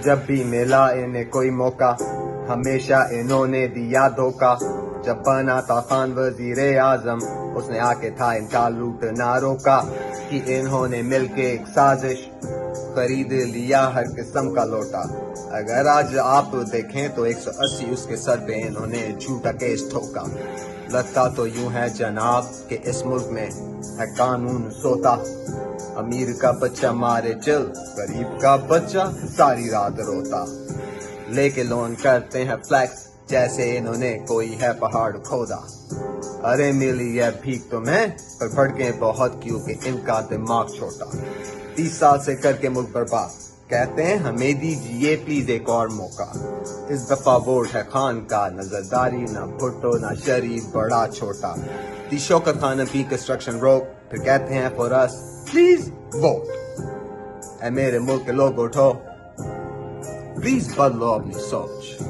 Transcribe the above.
جب بھی ملا انہیں کوئی موقع ہمیشہ انہوں نے دیا دھوکہ. جب بنا تھا خان وزیر اعظم اس نے آ کے تھا ان کا لوٹ نہ روکا. کہ انہوں نے مل کے ایک سازش خرید لیا ہر قسم کا لوٹا. اگر آج آپ دیکھیں تو 180 اس کے سر پہ انہوں نے جھوٹا کیس ٹھوکا. لگتا تو یوں ہے جناب کہ اس ملک میں ہے قانون سوتا. امیر کا بچہ مارے چل غریب کا بچہ ساری رات روتا. لے کے لون کرتے ہیں فلیکس جیسے انہوں نے کوئی ہے پہاڑ کھودا. ارے ملی ہے بھیک تمہیں پر بھڑکیں بہت کیونکہ ان کا دماغ چھوٹا. 30 سال سے کر کے ملک برباد کہتے ہیں ہمیں دیجیے پلیز ایک اور موقع. اس دفعہ ووٹ ہے خان کا نظرداری نہ بھٹو نہ شریف بڑا چھوٹا. دی شوکت خان بھی کنسٹرکشن روک پھر کہتے ہیں فور اس پلیز ووٹ. اے میرے ملک کے لوگ اٹھو پلیز بدلو اپنی سوچ.